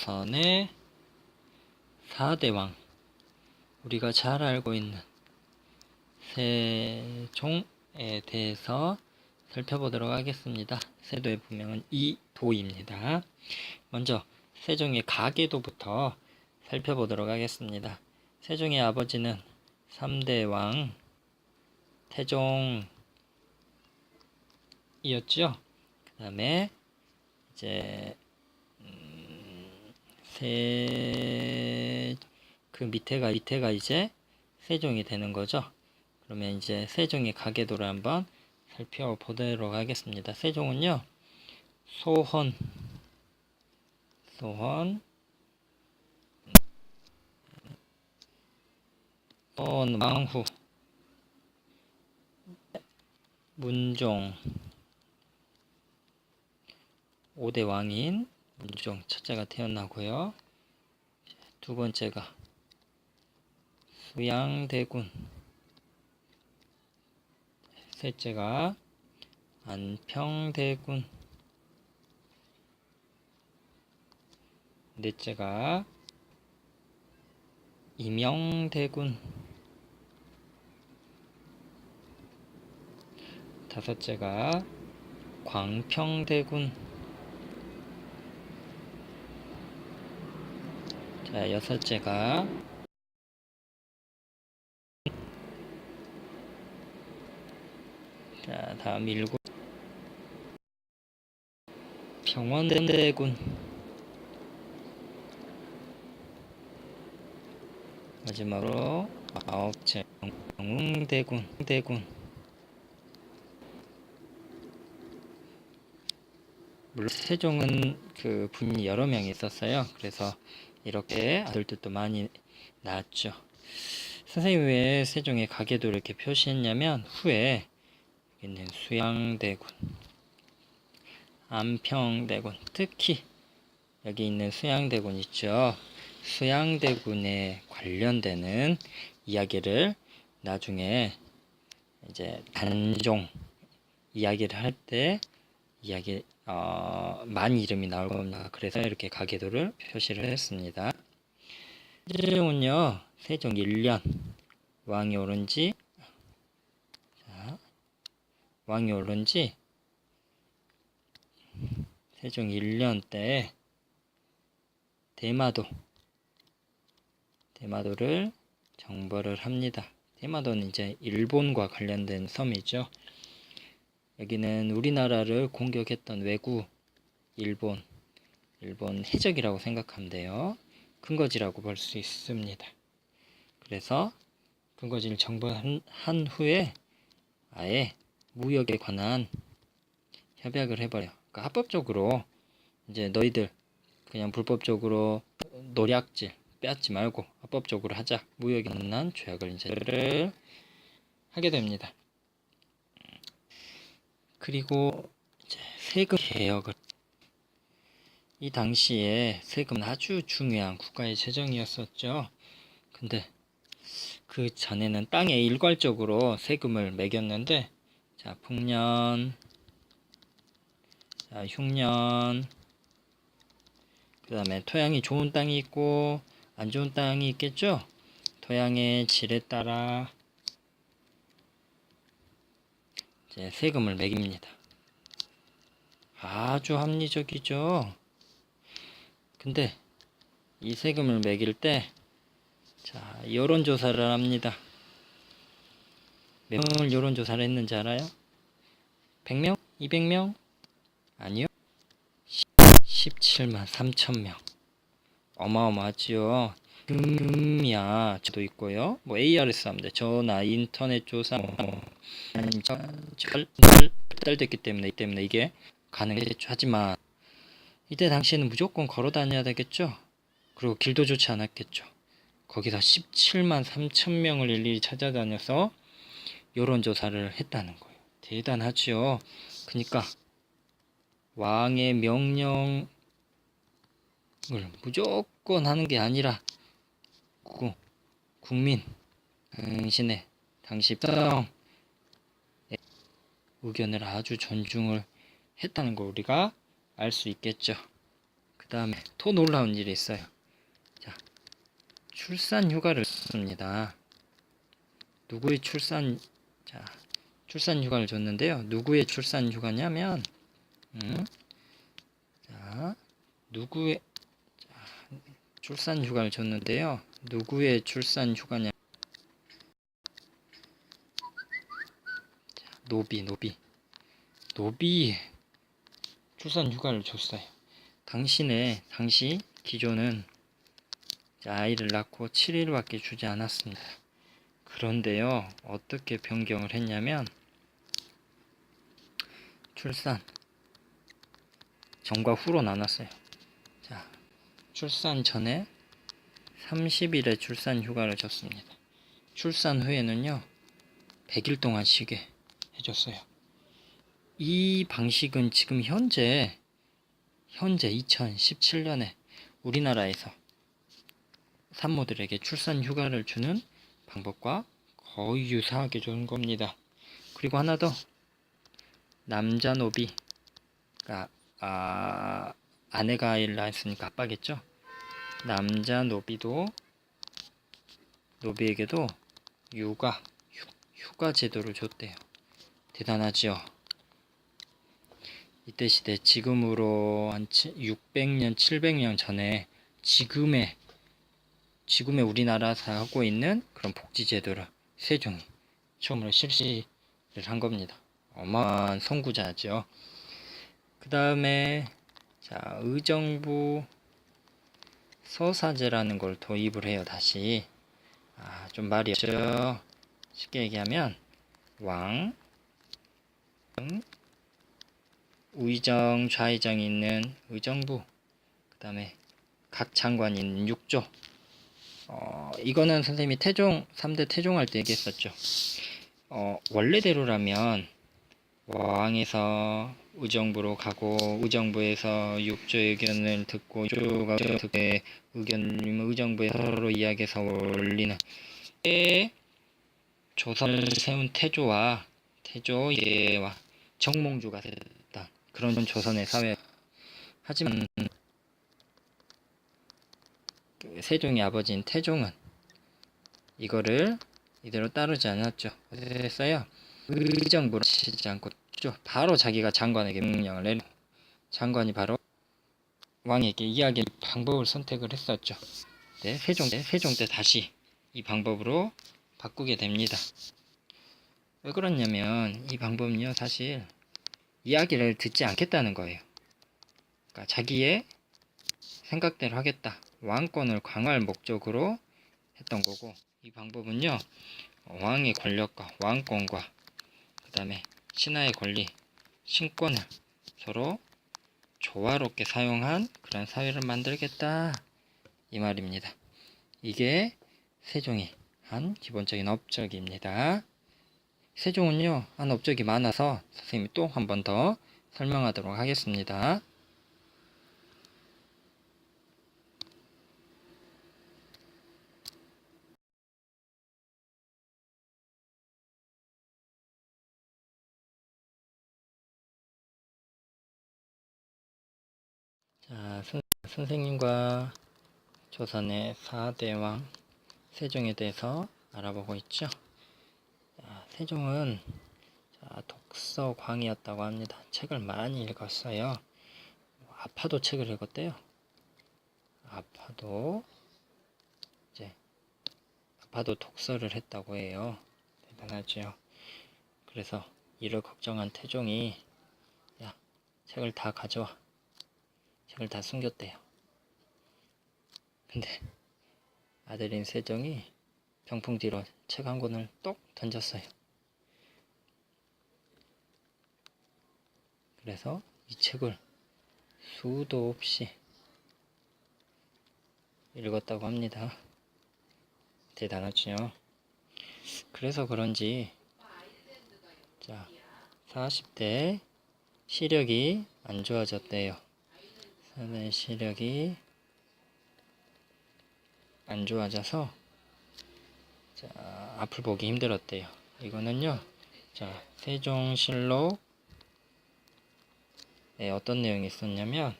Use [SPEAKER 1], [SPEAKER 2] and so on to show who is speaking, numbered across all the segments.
[SPEAKER 1] 조선의 4대 왕, 우리가 잘 알고 있는 세종에 대해서 살펴보도록 하겠습니다. 세도의 분명은 이도입니다. 먼저 세종의 가계도부터 살펴보도록 하겠습니다. 세종의 아버지는 3대 왕 태종이었죠. 그 다음에 이제 그 밑에가 이제 세종이 되는 거죠. 그러면 이제 세종의 가계도를 한번 살펴보도록 하겠습니다. 세종은요, 소헌, 왕후, 문종, 5대 왕인 문종 첫째가 태어나고요. 두 번째가 수양대군, 셋째가 안평대군, 넷째가 임영대군, 다섯째가 광평대군, 자, 여섯째가 자, 다음 일곱 평원대군, 마지막으로 아홉째 영웅대군. 물론 세종은 그 분이 여러 명이 있었어요. 그래서 이렇게 아들들도 많이 낳았죠. 선생님이 왜 세종의 가계도를 이렇게 표시했냐면, 후에 여기 있는 수양대군, 안평대군, 특히 여기 있는 수양대군 있죠. 수양대군에 관련되는 이야기를 나중에 이제 단종 이야기를 할 때 만 이름이 나올 겁니다. 그래서 이렇게 가계도를 표시를 했습니다. 세종은요, 세종 1년 왕이 오른 지 세종 1년 때 대마도를 정벌을 합니다. 대마도는 이제 일본과 관련된 섬이죠. 여기는 우리나라를 공격했던 외구 일본 해적이라고 생각하면 돼요. 근거지라고 볼 수 있습니다. 그래서 근거지를 정벌한 후에 아예 무역에 관한 협약을 해버려. 그러니까 합법적으로 이제 너희들 그냥 불법적으로 노략질 빼앗지 말고 합법적으로 하자. 무역에 관한 조약을 이제 하게 됩니다. 그리고 이제 세금 개혁을, 이 당시에 세금은 아주 중요한 국가의 재정이었었죠. 근데 그 전에는 땅에 일괄적으로 세금을 매겼는데, 자, 풍년, 자, 흉년, 그 다음에 토양이 좋은 땅이 있고 안 좋은 땅이 있겠죠. 토양의 질에 따라 이제 세금을 매깁니다. 아주 합리적이죠. 근데 이 세금을 매길 때, 자, 여론조사를 합니다. 몇 명을 여론조사를 했는지 알아요? 100명? 200명? 아니요. 17만 3천 명. 어마어마하지요. 금이야 저도 있고요. 뭐 ARS 하면 돼. 전화, 인터넷 조사, 발달됐기 때문에 이게 가능했죠. 하지만 이때 당시에는 무조건 걸어 다녀야 되겠죠. 그리고 길도 좋지 않았겠죠. 거기다 17만 3천 명을 일일이 찾아다녀서 여론조사를 했다는 거예요. 대단하죠. 그러니까 왕의 명령을 무조건 하는 게 아니라 국민, 당시 백성의 의견을 아주 존중을 했다는 걸 우리가 알 수 있겠죠. 그 다음에 또 놀라운 일이 있어요. 자, 출산 휴가를 줬습니다. 누구의 출산 휴가를 줬는데요. 누구의 출산 휴가냐면, 자, 누구의 출산 휴가를 줬는데요. 누구의 출산 휴가냐? 노비 출산 휴가를 줬어요. 당시 기존은 아이를 낳고 7일밖에 주지 않았습니다. 그런데요, 어떻게 변경을 했냐면, 출산 전과 후로 나눴어요. 자, 출산 전에 30일의 출산 휴가를 줬습니다. 출산 후에는요, 100일 동안 쉬게 해줬어요. 이 방식은 지금 현재 2017년에 우리나라에서 산모들에게 출산 휴가를 주는 방법과 거의 유사하게 주는 겁니다. 그리고 하나 더, 남자 노비가 아내가 아이를 낳았으니까 아빠겠죠. 남자 노비에게도 휴가 제도를 줬대요. 대단하죠. 이때 시대, 지금으로 한 600년, 700년 전에 지금의 우리나라에서 하고 있는 그런 복지 제도를 세종이 처음으로 실시를 한 겁니다. 어마어마한 선구자죠. 그 다음에 의정부 서사제라는 걸 도입을 해요. 다시 좀 말이 어렵죠. 쉽게 얘기하면 왕, 의정, 좌의정이 있는 의정부, 그 다음에 각 장관이 있는 육조. 이거는 선생님이 3대 태종할 때 얘기했었죠. 원래대로라면 왕에서 의정부로 가고, 의정부에서 육조의 의견을 듣고, 육조가 의견이면 의정부에 서로 이야기해서 올리는 조선을 세운 태조와 예와 정몽주가 됐다. 그런 조선의 사회. 하지만 세종의 아버지인 태종은 이거를 이대로 따르지 않았죠. 그래서요, 의정부를 치지 않고 바로 자기가 장관에게 명령을 내리고, 장관이 바로 왕에게 이야기할 방법을 선택을 했었죠. 네, 세종 때 다시 이 방법으로 바꾸게 됩니다. 왜 그러냐면 이 방법은요, 사실 이야기를 듣지 않겠다는 거예요. 그러니까 자기의 생각대로 하겠다, 왕권을 강화할 목적으로 했던 거고, 이 방법은요, 왕의 권력과 왕권과 그 다음에 신하의 권리, 신권을 서로 조화롭게 사용한 그런 사회를 만들겠다, 이 말입니다. 이게 세종이 한 기본적인 업적입니다. 세종은요, 한 업적이 많아서 선생님이 또 한 번 더 설명하도록 하겠습니다. 자, 선생님과 조선의 4대 왕 세종에 대해서 알아보고 있죠. 세종은 독서광이었다고 합니다. 책을 많이 읽었어요. 아파도 책을 읽었대요. 아파도 독서를 했다고 해요. 대단하죠. 그래서 이를 걱정한 태종이, 야, 책을 다 가져와. 책을 다 숨겼대요. 근데 아들인 세종이 병풍 뒤로 책 한 권을 똑 던졌어요. 그래서 이 책을 수도 없이 읽었다고 합니다. 대단하죠. 그래서 그런지 40대 시력이 안 좋아졌대요. 시력이 안 좋아져서 앞을 보기 힘들었대요. 이거는요, 세종실록에 어떤 내용이 있었냐면,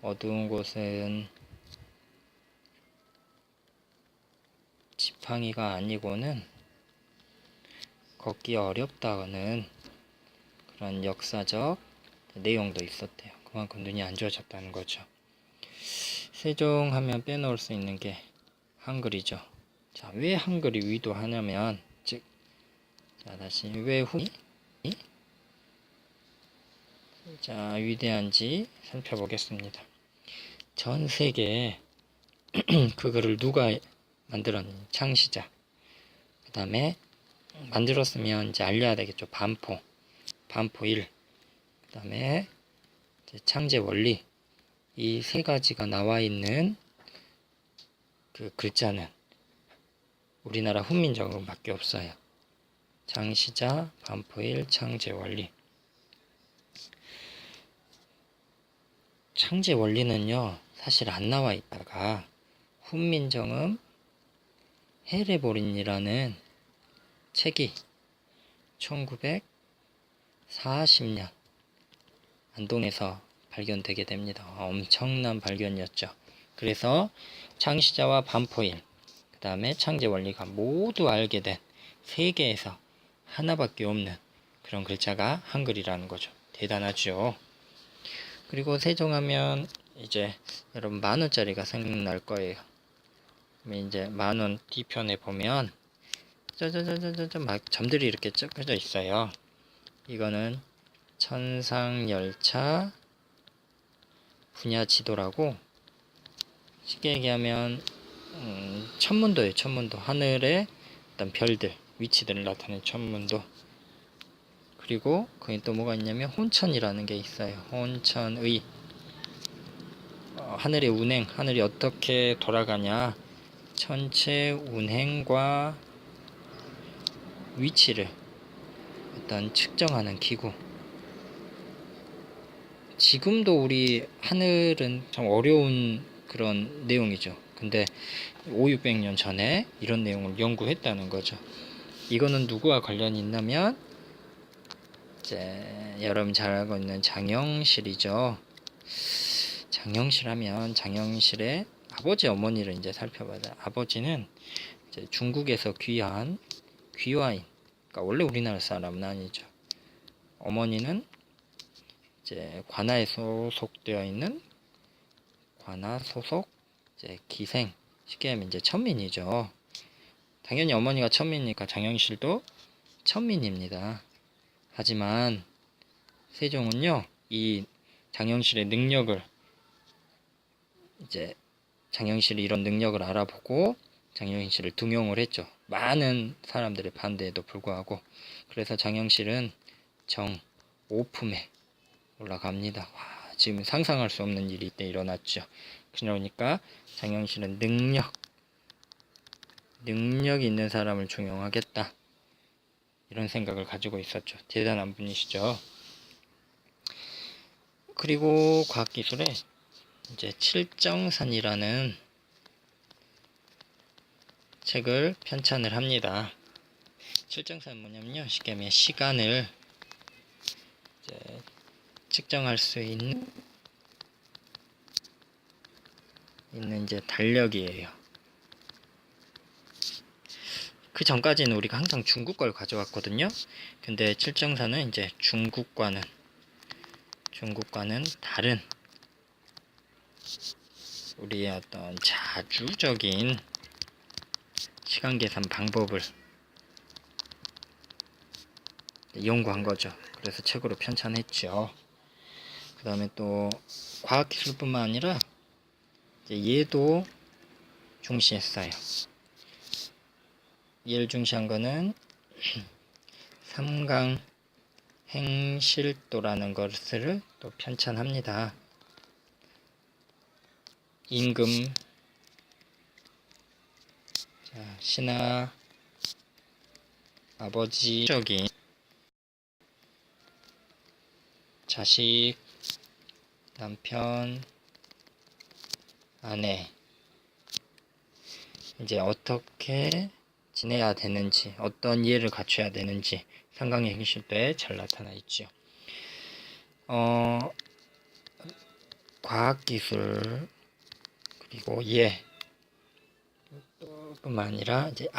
[SPEAKER 1] 어두운 곳은 지팡이가 아니고는 걷기 어렵다는 그런 역사적 내용도 있었대요. 그만큼 눈이 안 좋아졌다는 거죠. 세종하면 빼놓을 수 있는 게 한글이죠. 자, 왜 한글이 위도하냐면, 즉, 자, 다시 왜 후이 자, 위대한지 살펴보겠습니다. 전 세계에 그 글을 누가 만들었니? 창시자. 그 다음에 만들었으면 이제 알려야 되겠죠. 반포 1. 그 다음에 창제 원리. 이 세 가지가 나와 있는 그 글자는 우리나라 훈민정음밖에 없어요. 창시자, 반포 1, 창제 원리. 창제 원리는요, 사실 안 나와 있다가 훈민정음 헤레보린이라는 책이 1940년 안동에서 발견되게 됩니다. 엄청난 발견이었죠. 그래서 창시자와 반포일, 그 다음에 창제 원리가 모두 알게 된 세계에서 하나밖에 없는 그런 글자가 한글이라는 거죠. 대단하죠. 그리고 세종하면 이제 여러분 10,000원짜리가 생각날 거예요. 이제 10,000원 뒤편에 보면 짜자자자자 막 점들이 이렇게 쫙 있어요. 이거는 천상열차 분야지도라고, 쉽게 얘기하면 천문도예요. 천문도. 하늘의 어떤 별들, 위치들을 나타내는 천문도. 그리고 거기 또 뭐가 있냐면 혼천이라는 게 있어요. 혼천의 하늘의 운행, 하늘이 어떻게 돌아가냐, 전체 운행과 위치를 어떤 측정하는 기구. 지금도 우리 하늘은 참 어려운 그런 내용이죠. 근데 500~600년 전에 이런 내용을 연구했다는 거죠. 이거는 누구와 관련이 있냐면 이제 여러분 잘 알고 있는 장영실이죠. 장영실 하면 장영실의 아버지 어머니를 이제 살펴봐야 돼요. 아버지는 이제 중국에서 귀한 귀화인, 그러니까 원래 우리나라 사람은 아니죠. 어머니는 이제 관아에 소속되어 있는 관아 소속 이제 기생, 쉽게 하면 이제 천민이죠. 당연히 어머니가 천민이니까 장영실도 천민입니다. 하지만 세종은요, 이 장영실의 능력을, 이제 장영실이 이런 능력을 알아보고 장영실을 등용을 했죠. 많은 사람들의 반대에도 불구하고. 그래서 장영실은 정오품에 올라갑니다. 와, 지금 상상할 수 없는 일이 이때 일어났죠. 그러니까 장영실은 능력이 있는 사람을 중용하겠다, 이런 생각을 가지고 있었죠. 대단한 분이시죠. 그리고 과학기술에 이제 칠정산이라는 책을 편찬을 합니다. 칠정산은 뭐냐면요, 쉽게 하면 시간을 이제 측정할 수 있는 이제 달력이에요. 그 전까지는 우리가 항상 중국 걸 가져왔거든요. 근데 칠정산은 이제 중국과는 다른 우리의 어떤 자주적인 시간 계산 방법을 연구한 거죠. 그래서 책으로 편찬했죠. 그 다음에 또 과학기술뿐만 아니라 얘도 중시했어요. 얘를 중시한 거는 삼강행실도라는 것을 또 편찬합니다. 임금, 신하, 아버지적인 자식, 남편, 아내, 이제 어떻게 지내야 되는지, 어떤 이해를 갖춰야 되는지 삼강의 행실도에 잘 나타나 있죠. 과학기술 그리고 뿐만 아니라 이제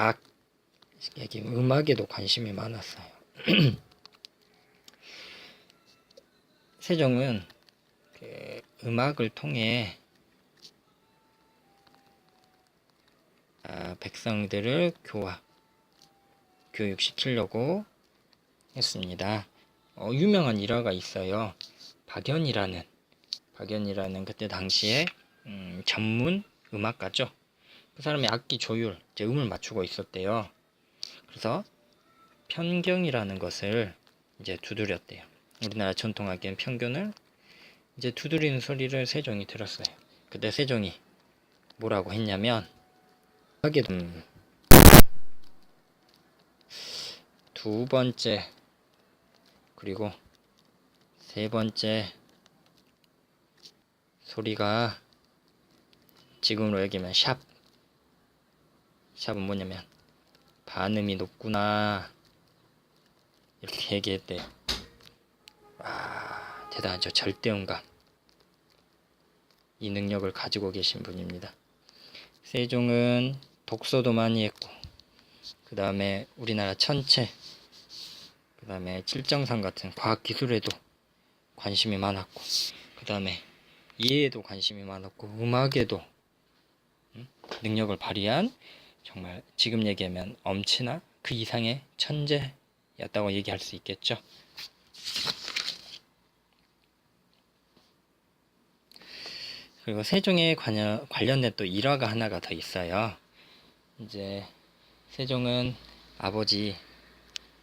[SPEAKER 1] 음악에도 관심이 많았어요. 세종은 그 음악을 통해 백성들을 교육시키려고 했습니다. 유명한 일화가 있어요. 박연이라는 그때 당시에 전문 음악가죠. 그 사람이 악기 조율, 이제 음을 맞추고 있었대요. 그래서 편경이라는 것을 이제 두드렸대요. 우리나라 전통악기인 편견을 이제 두드리는 소리를 세종이 들었어요. 그때 세종이 뭐라고 했냐면, 두 번째 그리고 세 번째 소리가 지금으로 얘기하면 샵은 뭐냐면 반음이 높구나, 이렇게 얘기했대요. 대단하죠. 절대음감. 이 능력을 가지고 계신 분입니다. 세종은 독서도 많이 했고, 그 다음에 우리나라 천체, 그 다음에 칠정상 같은 과학기술에도 관심이 많았고, 그 다음에 이해에도 관심이 많았고, 음악에도 능력을 발휘한, 정말 지금 얘기하면 엄친아 그 이상의 천재였다고 얘기할 수 있겠죠. 그리고 세종에 관련된 또 일화가 하나가 더 있어요. 이제 세종은 아버지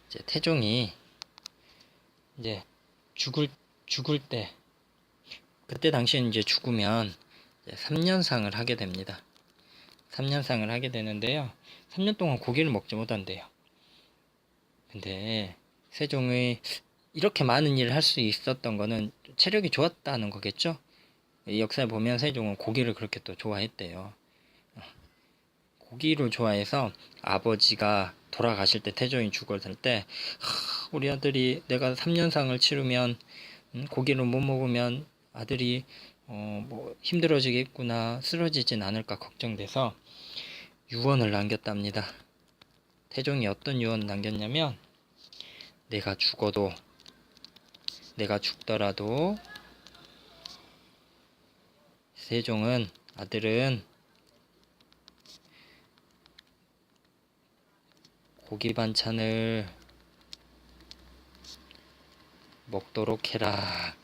[SPEAKER 1] 이제 태종이 이제 죽을 때, 그때 당시엔 이제 죽으면 이제 3년상을 하게 됩니다. 3년상을 하게 되는데요. 3년 동안 고기를 먹지 못한대요. 근데 세종이 이렇게 많은 일을 할 수 있었던 거는 체력이 좋았다는 거겠죠. 이 역사에 보면 세종은 고기를 그렇게 또 좋아했대요. 고기를 좋아해서 아버지가 돌아가실 때, 태종이 죽었을 때, 우리 아들이 내가 3년상을 치르면 고기를 못 먹으면 아들이 뭐 힘들어지겠구나, 쓰러지진 않을까 걱정돼서 유언을 남겼답니다. 태종이 어떤 유언을 남겼냐면, 내가 죽더라도 세종은, 아들은 고기 반찬을 먹도록 해라,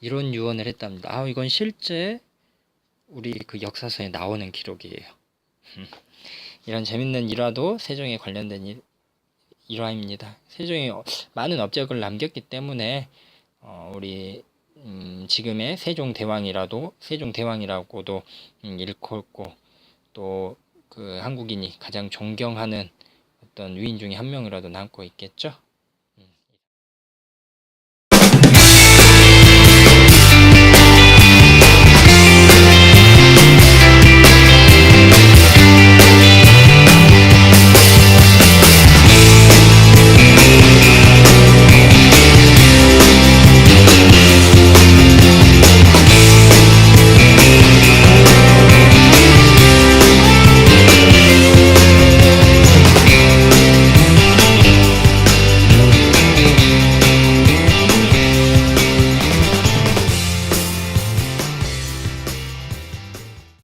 [SPEAKER 1] 이런 유언을 했답니다. 이건 실제 우리 그 역사서에 나오는 기록이에요. 이런 재밌는 일화도 세종에 관련된 일화입니다. 세종이 많은 업적을 남겼기 때문에 우리 지금의 세종대왕이라고도 일컫고, 또 그 한국인이 가장 존경하는 어떤 위인 중에 한 명이라도 남고 있겠죠.